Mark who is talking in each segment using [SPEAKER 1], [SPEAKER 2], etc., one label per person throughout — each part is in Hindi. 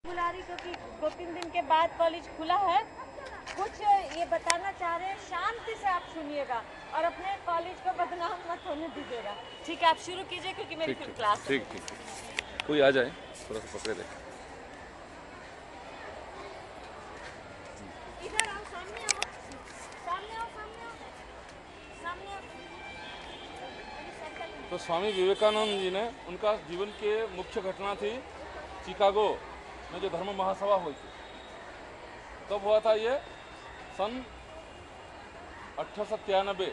[SPEAKER 1] बुला रही क्योंकि 2-3 दिन के बाद कॉलेज खुला है। कुछ ये बताना चाह रहे हैं, शांति से आप सुनिएगा और अपने कॉलेज को बदनाम मत होने दीजिएगा। ठीक है, आप शुरू कीजिए क्योंकि मेरी फिर क्लास है।
[SPEAKER 2] ठीक कोई आ जाए, थोड़ा सा पकड़े दे।
[SPEAKER 1] इधर आओ, सामने आओ, सामने आओ, सामने आओ, सामने आओ।
[SPEAKER 2] तो स्वामी विवेकानंद जी ने, उनका जीवन के मुख्य घटना थी शिकागो में जो धर्म महासभा हुई थी। कब हुआ था ये? सन 1893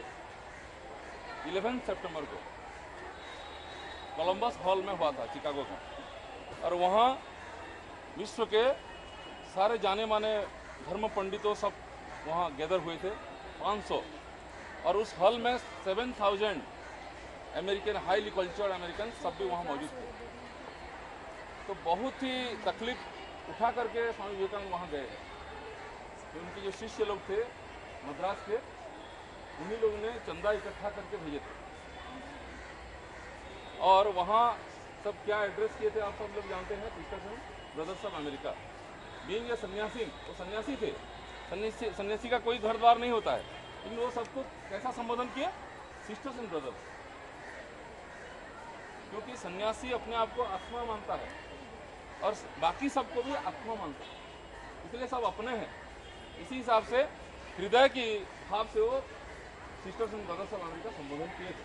[SPEAKER 2] 11 सितंबर को कोलंबस हॉल में हुआ था, शिकागो का। और वहाँ विश्व के सारे जाने माने धर्म पंडितों सब वहाँ गैदर हुए थे, 500। और उस हॉल में 7000 अमेरिकन, हाईली कल्चर्ड अमेरिकन सब भी वहाँ मौजूद थे। तो बहुत ही तकलीफ उठा करके स्वामी विवेकानंद वहाँ गए। तो उनके जो शिष्य लोग थे मद्रास के, उन्हीं लोगों ने चंदा इकट्ठा करके भेजे थे। और वहाँ सब क्या एड्रेस किए थे आप सब लोग जानते हैं, sisters and brothers of America. Being a सन्यासी, वो सन्यासी थे। सन्यासी का कोई घर द्वार नहीं होता है, लेकिन वो सबको कैसा संबोधन किया? Sisters and brothers. क्योंकि सन्यासी अपने आप को आत्मा मानता है और बाकी सबको भी आत्मा मानता है, इसलिए सब अपने हैं। इसी हिसाब से हृदय की भाव से वो sisters and brothers of America संबोधन किए थे।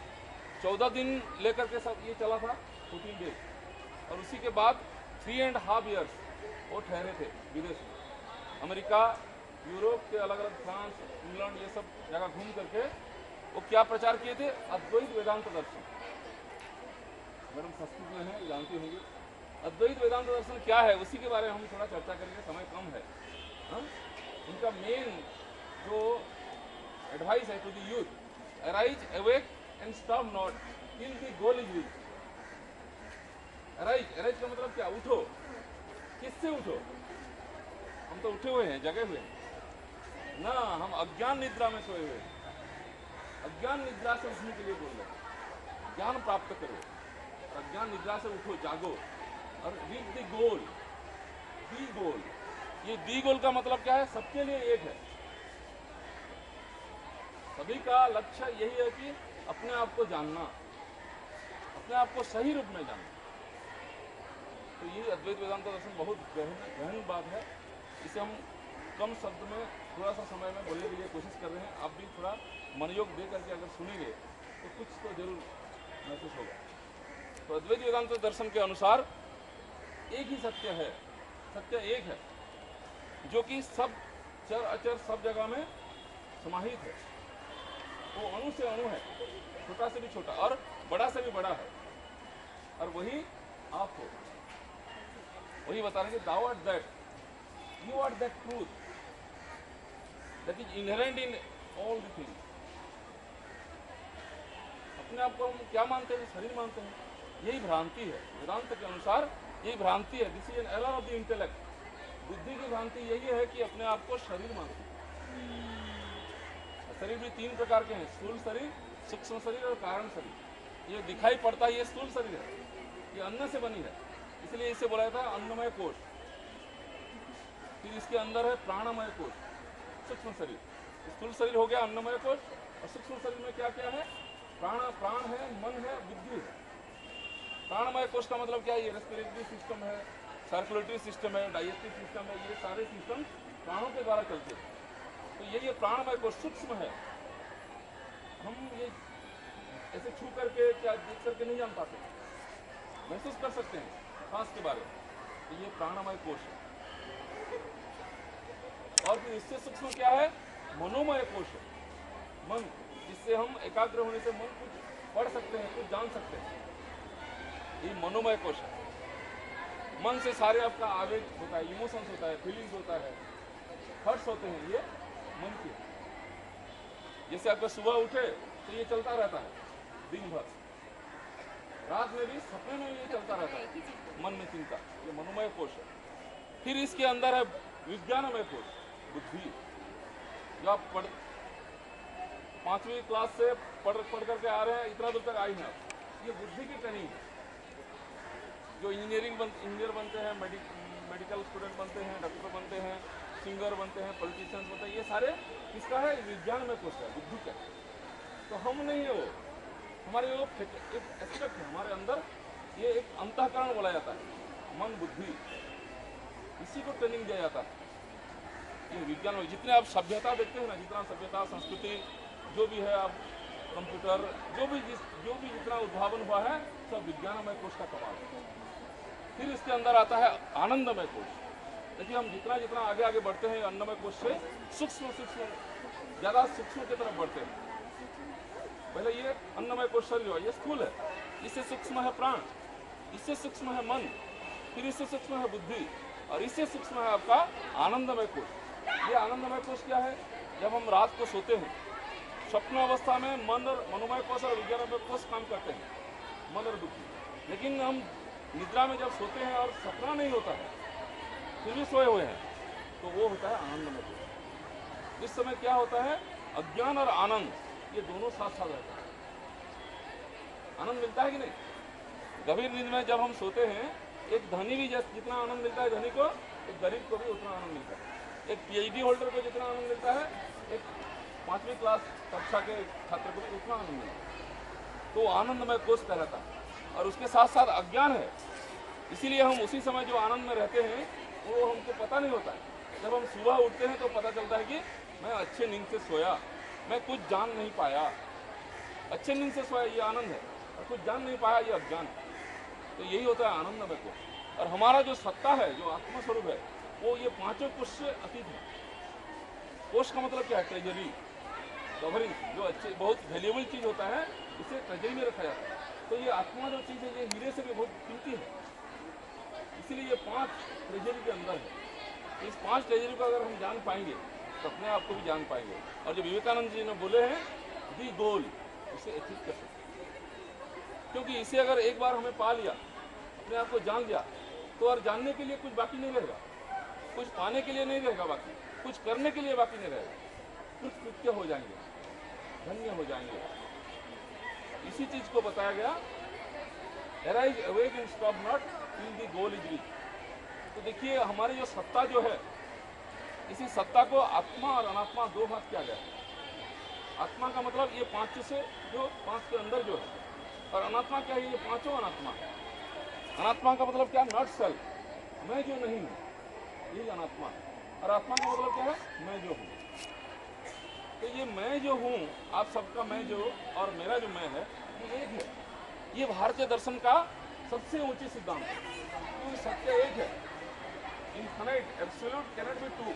[SPEAKER 2] 14 दिन लेकर के सब ये चला था, 14 डेज। और उसी के बाद 3.5 ईयर्स वो ठहरे थे विदेश में। अमेरिका, यूरोप के अलग अलग, फ्रांस, इंग्लैंड, ये सब जगह घूम करके वो क्या प्रचार किए थे? अद्वैत वेदांत दर्शन। मैडम संस्कृत में है, जानती होंगी। अद्वैत वेदांत दर्शन क्या है, उसी के बारे में हम थोड़ा चर्चा करेंगे, समय कम है। उनका मेन जो एडवाइस है to the youth, arise, awake and stop not till the goal is reached. Arise का मतलब क्या? उठो। किससे उठो? हम तो उठे हुए हैं, जगे हुए हैं ना, हम अज्ञान निद्रा में सोए हुए हैं। अज्ञान निद्रा से उठने के लिए बोल रहे हैं, ज्ञान प्राप्त करो। अज्ञान निद्रा से उठो, जागो और रीच द गोल। दी गोल, ये दी गोल का मतलब क्या है? सबके लिए एक है। सभी का लक्ष्य यही है कि अपने आप को जानना, अपने आप को सही रूप में जानना। तो ये अद्वैत वेदांत दर्शन बहुत गहन बात है। इसे हम कम शब्द में, थोड़ा सा समय में बोलने के लिए कोशिश कर रहे हैं। आप भी थोड़ा मनोयोग दे करके अगर सुनेंगे तो कुछ तो जरूर महसूस होगा। तो अद्वैत वेदांत दर्शन के अनुसार एक ही सत्य है, सत्य एक है, जो कि सब चर अचर सब जगह में समाहित है। वो अणु से अणु है, छोटा से भी छोटा और बड़ा से भी बड़ा है। और वही आप हो। वही बता रहे हैं कि thou art that, you are that truth that is inherent in all the things। अपने आप को हम क्या मानते हैं? शरीर मानते हैं। यही भ्रांति है। वेदांत के अनुसार यही भ्रांति है। This is an error of the intellect. बुद्धि की भ्रांति यही है कि अपने आप को शरीर मानते हैं। शरीर भी 3 प्रकार के हैं, स्थूल शरीर, सूक्ष्म शरीर और कारण शरीर। ये दिखाई पड़ता है, ये स्थूल शरीर है, ये अन्न से बनी है, इसलिए इसे बोला जाता है अन्नमय कोश। फिर इसके अंदर है प्राणमय कोश, सूक्ष्म शरीर। स्थूल शरीर हो गया अन्नमय कोश, और सूक्ष्म शरीर में क्या क्या है? प्राण है, मन है, बुद्धि है। प्राणमय कोश का मतलब क्या है? ये रेस्पिरेटरी सिस्टम है, सर्कुलेटरी सिस्टम है, डाइजेस्टिव सिस्टम है, ये सारे सिस्टम प्राणों के द्वारा चलते हैं। तो ये प्राणमय कोश सूक्ष्म है। हम ये ऐसे छू करके, क्या देख करके नहीं जान पाते, महसूस कर सकते हैं सांस के बारे में। तो ये प्राणमय कोश है। और फिर इससे सूक्ष्म क्या है? मनोमय कोश है, मन, जिससे हम एकाग्र होने से मन कुछ पढ़ सकते हैं, कुछ जान सकते हैं। ये मनोमय कोश है। मन से सारे आपका आवेग होता है, इमोशंस होता है, फीलिंग्स होता है, थॉट्स होते हैं, ये मन की। जैसे आपका सुबह उठे तो ये चलता रहता है दिन भर, रात में भी, सपने में भी ये चलता रहता है, मन में चिंता। ये मनोमय कोश है। फिर इसके अंदर है विज्ञानमय कोश, बुद्धि। जो आप 5वीं क्लास से पढ़ करके आ रहे हैं, इतना दूर तक आई हैं आप, ये बुद्धि की ट्रेनिंग है। जो इंजीनियर बनते हैं, मेडिकल स्टूडेंट बनते हैं, डॉक्टर बनते हैं, सिंगर बनते हैं, पॉलिटिशियंस बनते हैं, ये सारे किसका है? विज्ञान में कोश है, बुद्धि का। तो हम नहीं है वो, हमारे वो एक एस्पेक्ट है हमारे अंदर, ये एक अंतःकरण बोला जाता है, मन बुद्धि, इसी को ट्रेनिंग दिया जाता है। ये विज्ञान में जितने आप सभ्यता देखते हैं ना, जितना सभ्यता संस्कृति जो भी है, आप कंप्यूटर जो भी जितना उद्भावन हुआ है, सब विज्ञानमय कोश का कमाल है। फिर इसके अंदर आता है आनंदमय कोश। देखिए हम जितना आगे आगे बढ़ते हैं अन्नमय कोश से सूक्ष्म ज़्यादा सूक्ष्म की तरफ बढ़ते हैं। पहले ये अन्नमय कोश शरीर है, ये स्थूल है, इससे सूक्ष्म है प्राण, इससे सूक्ष्म है मन, फिर इससे सूक्ष्म है बुद्धि, और इससे सूक्ष्म है आपका आनंदमय कोश। ये आनंदमय कोश क्या है? जब हम रात को सोते हैं, स्वप्न अवस्था में मन और मनोमय कोश और विज्ञानमय कोश काम करते हैं, मन और बुद्धि। लेकिन हम निद्रा में जब सोते हैं और सपना नहीं होता है, फिर भी सोए हुए हैं, तो वो होता है आनंदमय कोश। इस समय क्या होता है? अज्ञान और आनंद ये दोनों साथ साथ रहते हैं। आनंद मिलता है कि नहीं? गंभीर नींद में जब हम सोते हैं, एक धनी भी जितना आनंद मिलता है धनी को, एक गरीब को भी उतना आनंद मिलता है। एक पीएचडी होल्डर को जितना आनंद मिलता है, एक 5वीं क्लास कक्षा के छात्र को भी उतना आनंद मिलता है। तो आनंदमय कोश कहलाता है। और उसके साथ साथ अज्ञान है, इसीलिए हम उसी समय जो आनंद में रहते हैं वो हमको पता नहीं होता है। जब हम सुबह उठते हैं तो पता चलता है कि मैं अच्छे नींद से सोया, मैं कुछ जान नहीं पाया। अच्छे नींद से सोया ये आनंद है, और कुछ जान नहीं पाया ये अज्ञान है। तो यही होता है आनंदमय कोश। और हमारा जो सत्ता है, जो आत्मा स्वरूप है, वो ये पांचों कोश से अतीत है। कोश का मतलब क्या है? ट्रेजरी, कवरिंग, जो अच्छे बहुत वैल्यूएबल चीज़ होता है, इसे ट्रेजरी में रखा जाता है। तो ये आत्मा जो चीज़ है, ये हीरे से भी बहुत कीमती है, इसीलिए ये 5 ट्रेजरी के अंदर है। इस 5 ट्रेजरी को अगर हम जान पाएंगे तो अपने आप को भी जान पाएंगे। और जो विवेकानंद जी ने बोले हैं दी गोल, उसे अचीव कर सकते हैं। क्योंकि इसे अगर एक बार हमें पा लिया, अपने आप को जान लिया, तो और जानने के लिए कुछ बाकी नहीं रहेगा, कुछ पाने के लिए नहीं रहेगा बाकी, कुछ करने के लिए बाकी नहीं रहेगा। कुछ कृत्य हो जाएंगे, धन्य हो जाएंगे। इसी चीज को बताया गया, arise awake and stop not till the goal is reach. तो देखिए हमारी जो सत्ता जो है, इसी सत्ता को आत्मा और अनात्मा दो भाग किया गया है। आत्मा का मतलब ये 5 से जो 5 के अंदर जो है, और अनात्मा क्या है? ये 5 अनात्मा है। अनात्मा का मतलब क्या? नॉट सेल्फ, मैं जो नहीं हूँ, यही अनात्मा है। और आत्मा का मतलब क्या है? मैं जो हूँ। तो ये मैं जो हूँ, आप सबका मैं जो और मेरा जो मैं है, ये एक है। ये भारतीय दर्शन का सबसे ऊंची सिद्धांत है। तो सत्य एक है, infinite, absolute cannot be two,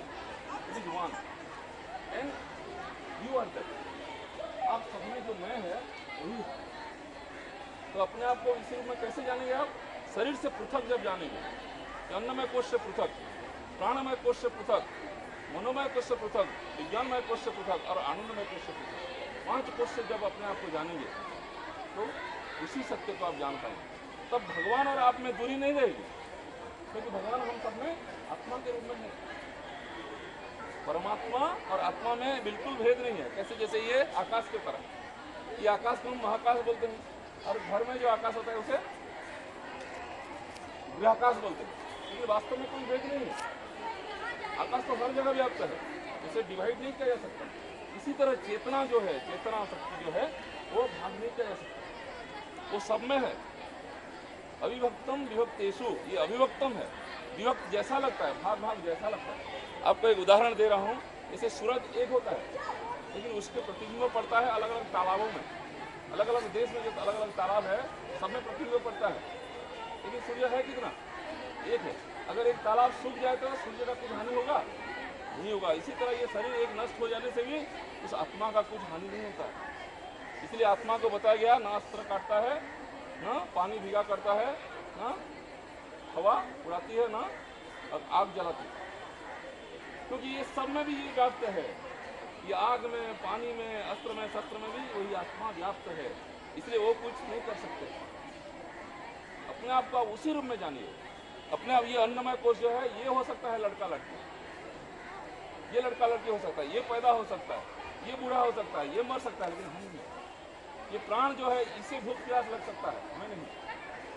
[SPEAKER 2] it is one and you are that. आप सब में जो मैं है वही है। तो अपने आप को इसी रूप में कैसे जानेंगे आप? शरीर से पृथक जब जानेंगे, अन्नमय कोश से पृथक, प्राणमय कोश से पृथक, मनोमय कोश से पृथक, विज्ञानमय कोश से पृथक और आनंदमय कोश से पृथक, 5 कोश से जब अपने आप को जानेंगे तो उसी सत्य को आप जान पाएंगे। तब भगवान और आप में दूरी नहीं रहेगी, क्योंकि भगवान हम सब में आत्मा के रूप में है। परमात्मा और आत्मा में बिल्कुल भेद नहीं है। कैसे? जैसे ये आकाश के तरह, ये आकाश को हम महाकाश बोलते हैं, और घर में जो आकाश होता है उसे गृहाकाश बोलते हैं, क्योंकि वास्तव में कोई भेद नहीं है। आकाश तो हर जगह व्याप्त है, इसे डिवाइड नहीं किया जा सकता। इसी तरह चेतना जो है, चेतना शक्ति जो है, वो भाग नहीं किया जा सकता, वो सब में है। अविभक्तम विभक्तेषु, ये अविभक्तम है, विभक्त जैसा लगता है, भाग भाग जैसा लगता है। आपको एक उदाहरण दे रहा हूँ, जैसे सूरज एक होता है, लेकिन उसके प्रतिबिंब पड़ता है अलग अलग तालाबों में। अलग अलग देश में जो अलग अलग तालाब है, सब में प्रतिबिंब पड़ता है, लेकिन सूर्य है कितना? एक है। अगर एक तालाब सूख जाए तो सूर्य का कुछ हानि होगा? नहीं होगा। इसी तरह ये शरीर एक नष्ट हो जाने से भी उस आत्मा का कुछ हानि नहीं होता है। इसलिए आत्मा को बताया गया, ना अस्त्र काटता है, ना पानी भीगा करता है, ना हवा उड़ाती है, ना आग जलाती है, क्योंकि ये सब में भी ये व्याप्त है। ये आग में, पानी में, अस्त्र में, शस्त्र में भी वही आत्मा व्याप्त है। इसलिए वो कुछ नहीं कर सकते। अपने आप को आप उसी रूप में जानिए। अपने आप ये अन्नमय कोश जो है, ये हो सकता है लड़का लड़की, ये लड़का लड़की हो सकता है, ये पैदा हो सकता है, ये बूढ़ा हो सकता है, ये मर सकता है, लेकिन हम नहीं। ये प्राण जो है, इसे भूख प्यास लग सकता है, हमें नहीं।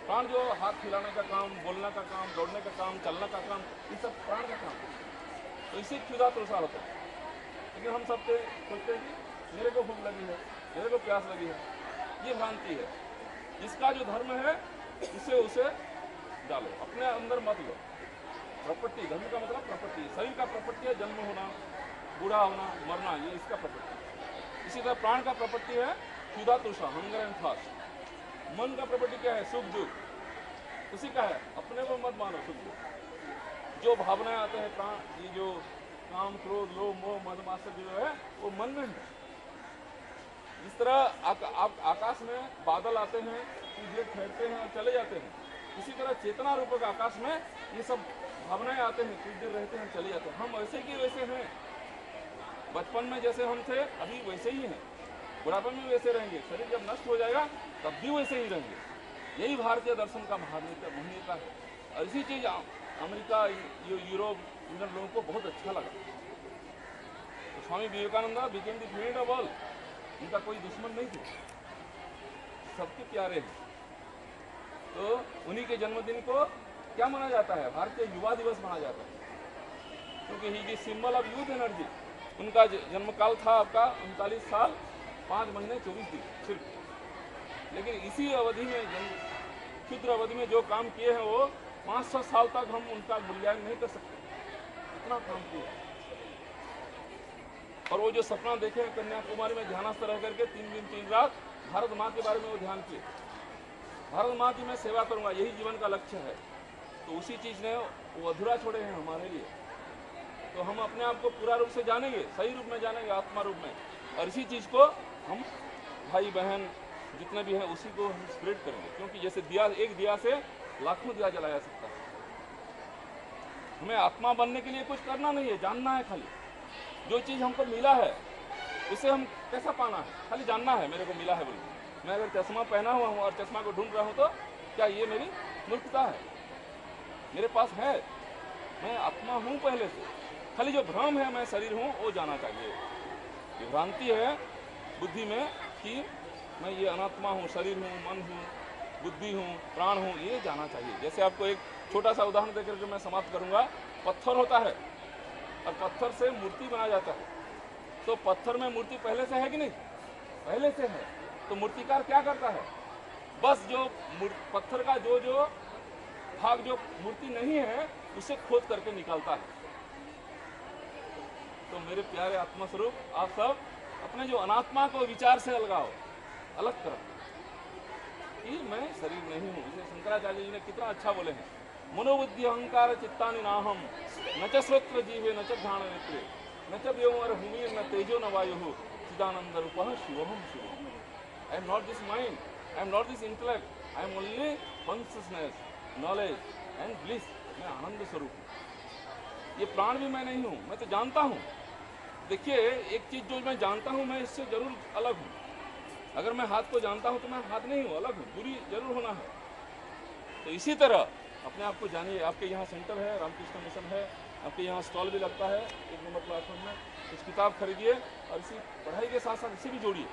[SPEAKER 2] प्राण जो हाथ हिलाने का काम, बोलने का काम, दौड़ने का काम, चलने का काम, ये सब प्राण का काम है। तो इसी क्षुधा तृषा होता है। लेकिन हम सब सोचते हैं कि मेरे को भूख लगी है, मेरे को प्यास लगी है, ये भ्रांति है। जिसका जो धर्म है उसे डालो, अपने अंदर मत लो। प्रॉपर्टी, धर्म का मतलब प्रॉपर्टी, शरीर का प्रॉपर्टी है जन्म होना, बूढ़ा होना, मरना, ये इसका प्रॉपर्टी। इसी तरह प्राण का प्रॉपर्टी है क्षुधा तृषा, हंगर एंड फास्ट। मन का प्रॉपर्टी क्या है? सुख दुख, उसी का है, अपने को मत मानो सुख दुख। जो भावनाएं आते हैं प्राण, ये जो काम, क्रोध, लोभ, मोह, मद, मात्सर्य जो है वो मन में है। इस तरह आकाश में बादल आते हैं, कुछ देर ठहरते हैं और चले जाते हैं। इसी तरह चेतना रूपक आकाश में ये सब भावनाएं आते हैं, कुछ देर रहते हैं, चले जाते हैं। हम वैसे की वैसे हैं। बचपन में जैसे हम थे अभी वैसे ही हैं, बुढ़ापे में वैसे रहेंगे, शरीर जब नष्ट हो जाएगा तब भी वैसे ही रहेंगे। यही भारतीय दर्शन का महनीयता है। और इसी चीज अमेरिका, यूरोप, इन लोगों को बहुत अच्छा लगा। तो Swami Vivekananda became the friend of all. उनका कोई दुश्मन नहीं थे, सबके प्यारे हैं। तो उन्हीं के जन्मदिन को क्या माना जाता है? भारतीय युवा दिवस माना जाता है, क्योंकि he is symbol of youth energy. उनका जन्मकाल था आपका 39 साल 5 महीने 24 दिन सिर्फ। लेकिन इसी अवधि में, क्षुद्र अवधि में जो काम किए हैं वो 500 साल तक हम उनका मूल्यांकन नहीं कर सकते, इतना काम किया। और वो जो सपना देखे हैं कन्याकुमारी में ध्यानस्थ रह करके 3 दिन 3 रात भारत माँ के बारे में वो ध्यान किए, भारत माँ की मैं सेवा करूंगा, यही जीवन का लक्ष्य है। तो उसी चीज ने वो अधूरा छोड़े हैं हमारे लिए। तो हम अपने आप को पूरा रूप से जानेंगे, सही रूप में जानेंगे, आत्मा रूप में। और इसी चीज को हम भाई बहन जितने भी हैं उसी को हम स्प्रेड करेंगे, क्योंकि जैसे दिया, एक दिया से लाखों दिया जलाया सकता है। हमें आत्मा बनने के लिए कुछ करना नहीं है, जानना है खाली। जो चीज हमको मिला है उसे हम कैसा पाना है, खाली जानना है। मेरे को मिला है बोलिए, मैं अगर चश्मा पहना हुआ हूँ और चश्मा को ढूंढ रहा हूँ तो क्या ये मेरी मूर्खता है? मेरे पास है, मैं आत्मा हूँ पहले से। खाली जो भ्रम है मैं शरीर हूँ वो जाना चाहिए। ये भ्रांति है बुद्धि में कि मैं ये अनात्मा हूँ, शरीर हूँ, मन हूँ, बुद्धि हूँ, प्राण हूँ, ये जाना चाहिए। जैसे आपको एक छोटा सा उदाहरण देकर के मैं समाप्त करूँगा। पत्थर होता है और पत्थर से मूर्ति बनाया जाता है। तो पत्थर में मूर्ति पहले से है कि नहीं? पहले से है। तो मूर्तिकार क्या करता है? बस जो पत्थर का जो भाग जो मूर्ति नहीं है उसे खोद करके निकालता है। तो मेरे प्यारे आत्मा स्वरूप, आप सब अपने जो अनात्मा को विचार से अलगाओ, अलग करो कि मैं शरीर नहीं हूँ। इसे शंकराचार्य जी ने कितना अच्छा बोले हैं, मनोबुद्धि अहंकार चित्तानि नाहम न च श्रोत्र जीवे न च घ्राण नेत्रे न च व्योमर भूमि न तेजो न वायु चिदानंद रूपः शिवोहम शिवोहम। I am not this mind, I am not this intellect, I am only consciousness, knowledge and bliss. मैं आनंद स्वरूप हूँ। ये प्राण भी मैं नहीं हूँ, मैं तो जानता हूँ। देखिए, एक चीज जो मैं जानता हूँ मैं इससे जरूर अलग हूँ। अगर मैं हाथ को जानता हूँ तो मैं हाथ नहीं हूँ, अलग हूँ, दूरी जरूर होना है। तो इसी तरह अपने आप को जानिए। आपके यहाँ सेंटर है, रामकृष्ण मिशन है, आपके यहाँ स्टॉल भी लगता है 1 नंबर प्लेटफॉर्म में। कुछ किताब खरीदिए और इसी पढ़ाई के साथ साथ इसे भी जोड़िए,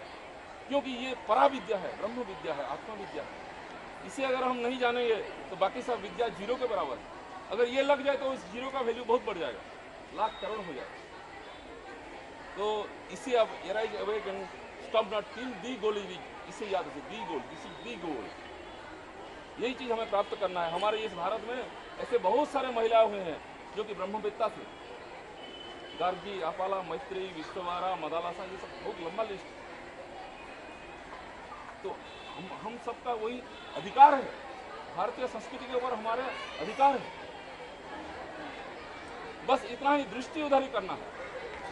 [SPEAKER 2] क्योंकि ये परा विद्या है, ब्रह्म विद्या है, आत्मा विद्या है। इसे अगर हम नहीं जानेंगे तो बाकी सब विद्या जीरो के बराबर है। अगर ये लग जाए तो उस जीरो का वैल्यू बहुत बढ़ जाएगा, लाख करोड़ हो जाएगा। तो इसे अब arise awake and stop not till the goal is, इसे याद रखिए, दी गोल, दिस इज दी गोल। यही चीज हमें प्राप्त करना है। हमारे इस भारत में ऐसे बहुत सारे महिलाएं हुए हैं जो कि ब्रह्मवेत्ता थे। गार्गी, अपाला, मैत्री, विश्ववारा, मदालासा, ये सब बहुत लंबा लिस्ट। तो हम सबका वही अधिकार है, भारतीय संस्कृति के ऊपर हमारे अधिकार है। बस इतना ही दृष्टि उधर ही करना है।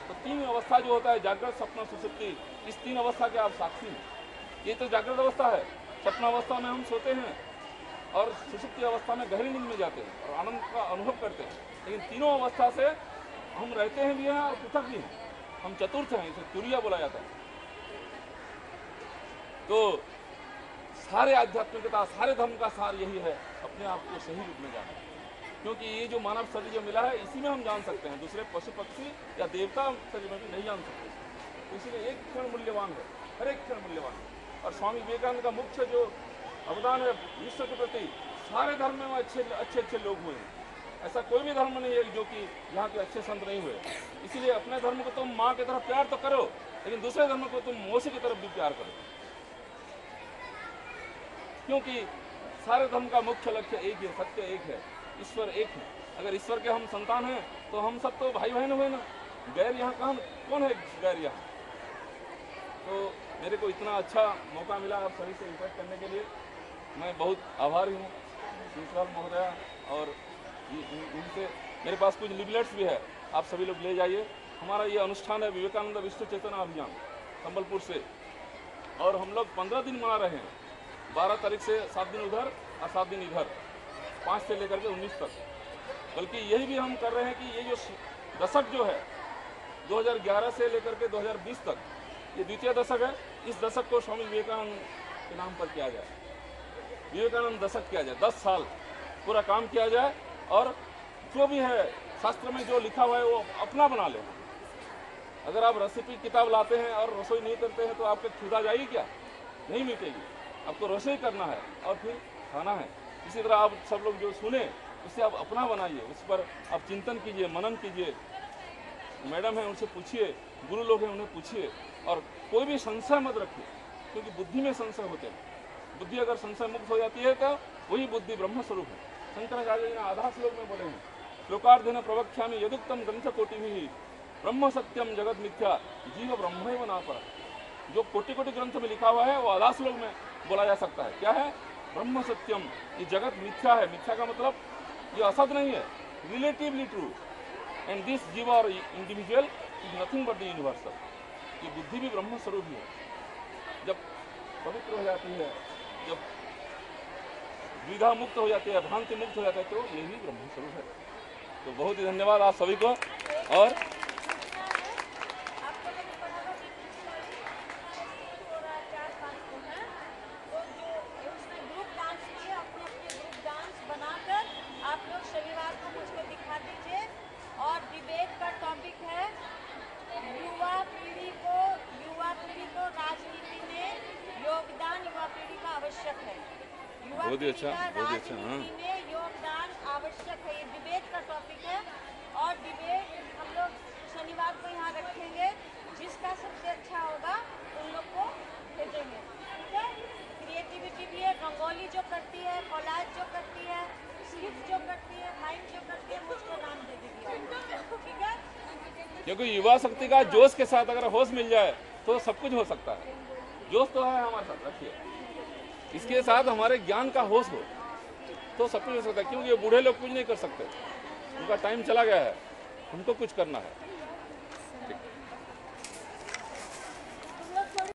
[SPEAKER 2] तो 3 अवस्था जो होता है, जागृत, स्वप्न, सुषुप्ति, इस 3 अवस्था के आप साक्षी हैं। ये तो जागृत अवस्था है। स्वप्न अवस्था में हम सोते हैं और सुषुप्ति अवस्था में गहरी नींद में जाते हैं और आनंद का अनुभव करते हैं। लेकिन तीनों अवस्था से हम रहते हैं भी हैं और पृथक भी हैं। हम चतुर्थ हैं, इसे तुरिया बोला जाता है। तो सारे आध्यात्मिकता, सारे धर्म का सार यही है, अपने आप को सही रूप में जाना। क्योंकि ये जो मानव शरीर जो मिला है इसी में हम जान सकते हैं, दूसरे पशु पक्षी या देवता शरीर में भी नहीं जान सकते। तो इसलिए एक क्षण मूल्यवान है, हर एक क्षण मूल्यवान है। और स्वामी विवेकानंद का मुख्य जो अवदान है विश्व के प्रति, सारे धर्म में अच्छे अच्छे लोग हुए हैं। ऐसा कोई भी धर्म नहीं है जो कि यहाँ के अच्छे संत नहीं हुए। इसीलिए अपने धर्म को तुम माँ की तरफ प्यार तो करो, लेकिन दूसरे धर्म को तुम मौसी की तरफ भी प्यार करो, क्योंकि सारे धर्म का मुख्य लक्ष्य एक है, सत्य एक है, ईश्वर एक है। अगर ईश्वर के हम संतान हैं तो हम सब तो भाई बहन हुए ना। गैर यहाँ कहाँ, कौन है गैर यहाँ? तो मेरे को इतना अच्छा मौका मिला आप सभी से इंटरेक्ट करने के लिए, मैं बहुत आभारी हूँ प्रिंसिपल महोदया। और इनसे मेरे पास कुछ लिबलेट्स भी है, आप सभी लोग ले जाइए। हमारा ये अनुष्ठान है विवेकानंद विश्व चेतना अभियान संबलपुर से, और हम लोग 15 दिन मना रहे हैं। 12 तारीख से 7 दिन उधर और 7 दिन इधर, 5 से लेकर के 19 तक। बल्कि यही भी हम कर रहे हैं कि ये जो दशक जो है 2011 से लेकर के 2020 तक, ये द्वितीय दशक है। इस दशक को स्वामी विवेकानंद के नाम पर किया जाए, विवेकानंद दशक किया जाए। 10 साल पूरा काम किया जाए, और जो भी है शास्त्र में जो लिखा हुआ है वो अपना बना ले। अगर आप रेसिपी किताब लाते हैं और रसोई नहीं करते हैं तो आपके क्षुधा जाएगी क्या? नहीं मिटेगी। आपको रसोई करना है और फिर खाना है। इसी तरह आप सब लोग जो सुने उसे आप अपना बनाइए, उस पर आप चिंतन कीजिए, मनन कीजिए। मैडम हैं उनसे पूछिए, गुरु लोग हैं उन्हें पूछिए, और कोई भी संशय मत रखिए, क्योंकि बुद्धि में संशय होते हैं। बुद्धि अगर संशय मुक्त हो जाती है तो वही बुद्धि ब्रह्म स्वरूप है। शंकराचार्य जी ने आधा श्लोक में बोले हैं, श्लोकार्धेन प्रवक्ष्यामि यदुक्तम ग्रंथ कोटिभिः ब्रह्म सत्यम जगत मिथ्या जीव ब्रह्मैव नापर। जो कोटि कोटि ग्रंथ में लिखा हुआ है वो आधा श्लोक में बोला जा सकता है। क्या है? ब्रह्म सत्यम, ये जगत मिथ्या है। मिथ्या का मतलब ये असत नहीं है, रिलेटिवली ट्रू, एंड दिस जीव और individual is nothing but the universal. ये बुद्धि भी ब्रह्म स्वरूप ही है। जब पवित्र हो जाती है, जब द्विधा मुक्त हो जाती है, भ्रांति मुक्त हो जाता है, तो ये भी ब्रह्म स्वरूप है। तो बहुत ही धन्यवाद आप सभी को। और बहुत ही अच्छा, बहुत ही अच्छा। हाँ,
[SPEAKER 1] योगदान आवश्यक है, ये डिबेट का टॉपिक है। और डिबेट हम लोग शनिवार को यहाँ रखेंगे। जिसका सबसे अच्छा होगा उन लोग को भेजेंगे, ठीक है? क्रिएटिविटी भी है, रंगोली जो करती है, कोलाज जो करती है, स्किट जो करती है, माइंड जो करती है, मुझको नाम दे दीजिए, ठीक है?
[SPEAKER 2] क्योंकि युवा शक्ति का जोश के साथ अगर होश मिल जाए तो सब कुछ हो सकता है। जोश तो है हमारे साथ, रखिए। इसके साथ हमारे ज्ञान का होश हो तो सब कुछ हो सकता है, क्योंकि ये बूढ़े लोग कुछ नहीं कर सकते, उनका टाइम चला गया है, हमको कुछ करना है।